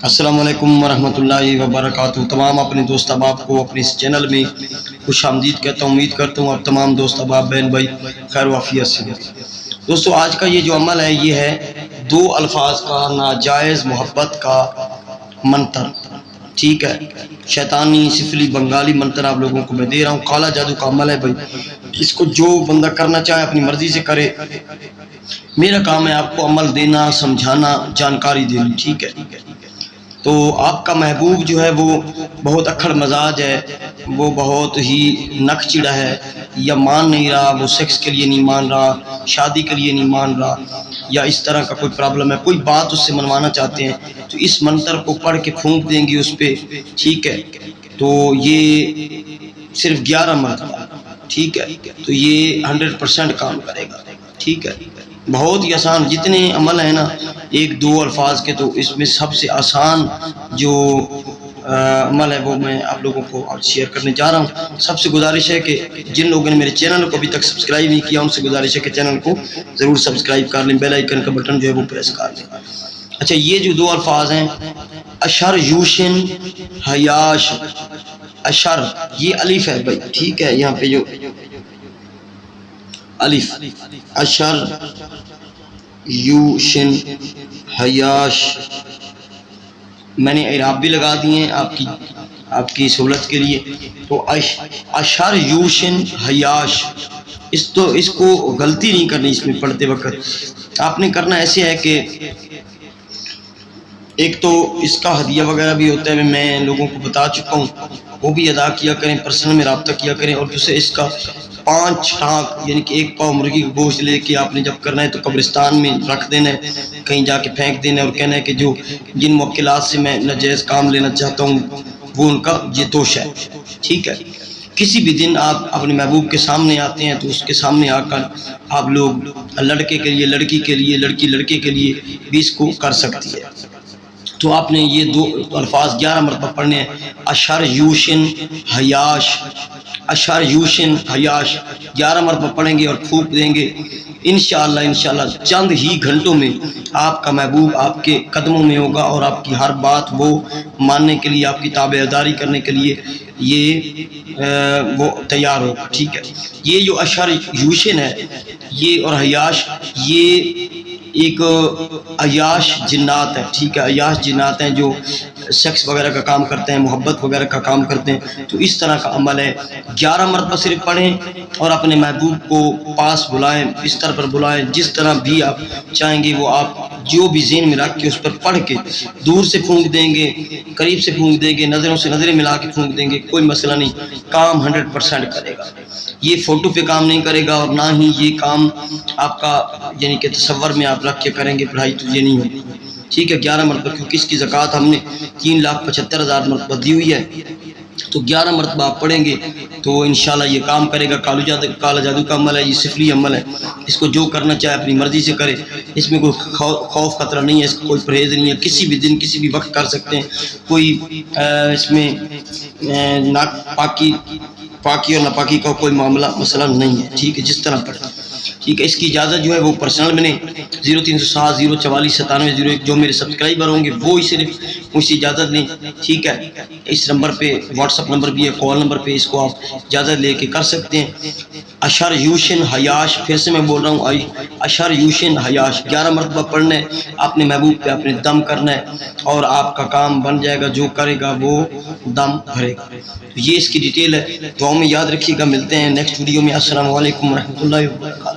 السلام علیکم ورحمۃ اللہ وبرکاتہ۔ تمام اپنے دوست احباب کو اپنے اس چینل میں خوش آمدید کہتا ہوں۔ امید کرتا ہوں اب تمام دوست احباب بہن بھائی خیر و عافیت سے ہیں۔ دوستو آج کا یہ جو عمل ہے یہ ہے دو الفاظ کا ناجائز محبت کا منتر، ٹھیک ہے، شیطانی سفلی بنگالی منتر آپ لوگوں کو میں دے رہا ہوں۔ کالا جادو کا عمل ہے بھائی، اس کو جو بندہ کرنا چاہے اپنی مرضی سے کرے۔ میرا کام ہے آپ کو عمل دینا، سمجھانا، جانکاری دینی، ٹھیک ہے۔ تو آپ کا محبوب جو ہے وہ بہت اکھڑ مزاج ہے، وہ بہت ہی نک چڑا ہے، یا مان نہیں رہا، وہ سیکس کے لیے نہیں مان رہا، شادی کے لیے نہیں مان رہا، یا اس طرح کا کوئی پرابلم ہے، کوئی بات اس سے منوانا چاہتے ہیں تو اس منتر کو پڑھ کے پھونک دیں گے اس پہ، ٹھیک ہے۔ تو یہ صرف 11 مرتبہ، ٹھیک ہے، تو یہ 100% کام کرے گا، ٹھیک ہے۔ بہت ہی آسان، جتنے عمل ہیں نا ایک دو الفاظ کے، تو اس میں سب سے آسان جو عمل ہے وہ میں آپ لوگوں کو شیئر کرنے جا رہا ہوں۔ سب سے گزارش ہے کہ جن لوگوں نے میرے چینل کو ابھی تک سبسکرائب نہیں کیا ان سے گزارش ہے کہ چینل کو ضرور سبسکرائب کر لیں، بیل آئیکن کا بٹن جو ہے وہ پریس کر لیں۔ اچھا، یہ جو دو الفاظ ہیں اشر یوشن حیاش، اشر یہ الف ہے بھائی، ٹھیک ہے، یہاں پہ جو الف، اشر یوشن حیاش، میں نے اعراب بھی لگا دیے ہیں آپ کی سہولت کے لیے۔ تو اشر یوشن حیاش، اس کو غلطی نہیں کرنی اس میں پڑھتے وقت۔ آپ نے کرنا ایسے ہے کہ ایک تو اس کا ہدیہ وغیرہ بھی ہوتا ہے، میں لوگوں کو بتا چکا ہوں، وہ بھی ادا کیا کریں، پرسنل میں رابطہ کیا کریں۔ اور دوسرے اس کا 5 ٹانک یعنی کہ 1 پاؤ مرغی کا گوشت لے کے آپ نے جب کرنا ہے تو قبرستان میں رکھ دینا ہے، کہیں جا کے پھینک دینا ہے، اور کہنا ہے کہ جن موکلات سے میں ناجائز کام لینا چاہتا ہوں وہ ان کا یہ دوش ہے، ٹھیک ہے۔ کسی بھی دن آپ اپنے محبوب کے سامنے آتے ہیں تو اس کے سامنے آ کر آپ لوگ لڑکے کے لیے، لڑکی کے لیے، لڑکی لڑکے کے لیے بھی اس کو کر سکتی ہے۔ تو آپ نے یہ دو الفاظ 11 مرتبہ پڑھنے ہیں، اشر یوشن حیاش، اشر یوشن حیاش 11 مرتبہ پڑھیں گے اور پھونک دیں گے۔ انشاءاللہ چند ہی گھنٹوں میں آپ کا محبوب آپ کے قدموں میں ہوگا، اور آپ کی ہر بات وہ ماننے کے لیے، آپ کی تابعداری کرنے کے لیے وہ تیار ہوگا، ٹھیک ہے۔ یہ جو اشر یوشن ہے یہ اور حیاش، یہ ایک عیاش جنات ہے، ٹھیک ہے، عیاش جنات ہیں جو سیکس وغیرہ کا کام کرتے ہیں، محبت وغیرہ کا کام کرتے ہیں۔ تو اس طرح کا عمل ہے، 11 مرتبہ صرف پڑھیں اور اپنے محبوب کو پاس بلائیں، بستر پر بلائیں، جس طرح بھی آپ چاہیں گے وہ آپ جو بھی ذہن میں رکھ کے اس پر پڑھ کے دور سے پھونک دیں گے، قریب سے پھونک دیں گے، نظروں سے نظریں ملا کے پھونک دیں گے، کوئی مسئلہ نہیں، کام 100% کرے گا۔ یہ فوٹو پہ کام نہیں کرے گا، اور نہ ہی یہ کام آپ کا یعنی کہ تصور میں آپ رکھ کے کریں گے پڑھائی تو یہ نہیں ہوگی، ٹھیک ہے۔ 11 مرتبہ، کیونکہ اس کی زکوٰۃ ہم نے 3,75,000 مرتبہ دی ہوئی ہے، تو 11 مرتبہ آپ پڑھیں گے تو انشاءاللہ یہ کام کرے گا۔ کالا جادو کا عمل ہے، یہ سفلی عمل ہے، اس کو جو کرنا چاہے اپنی مرضی سے کرے، اس میں کوئی خوف خطرہ نہیں ہے، اس کا کوئی پرہیز نہیں ہے، کسی بھی دن کسی بھی وقت کر سکتے ہیں، کوئی اس میں پاکی اور ناپاکی کا کوئی معاملہ مسئلہ نہیں ہے، ٹھیک ہے، جس طرح پڑھیں، ٹھیک ہے۔ اس کی اجازت جو ہے وہ پرسنل میں نے 0307 044 9701 جو میرے سبسکرائبر ہوں گے وہ ہی صرف مجھ سے اجازت لیں، ٹھیک ہے۔ اس نمبر پہ واٹس اپ نمبر بھی ہے، کال نمبر پہ اس کو آپ اجازت لے کے کر سکتے ہیں۔ اشر یوشن حیاش، پھر سے میں بول رہا ہوں، اشر یوشن حیاش 11 مرتبہ پڑھنا ہے، اپنے محبوب پہ اپنے دم کرنا ہے، اور آپ کا کام بن جائے گا، جو کرے گا وہ دم بھرے گا۔ تو یہ اس کی ڈیٹیل ہے، دعاؤں میں یاد رکھیے گا، ملتے ہیں نیکسٹ ویڈیو میں۔ السلام علیکم ورحمۃ اللہ وبرکاتہ۔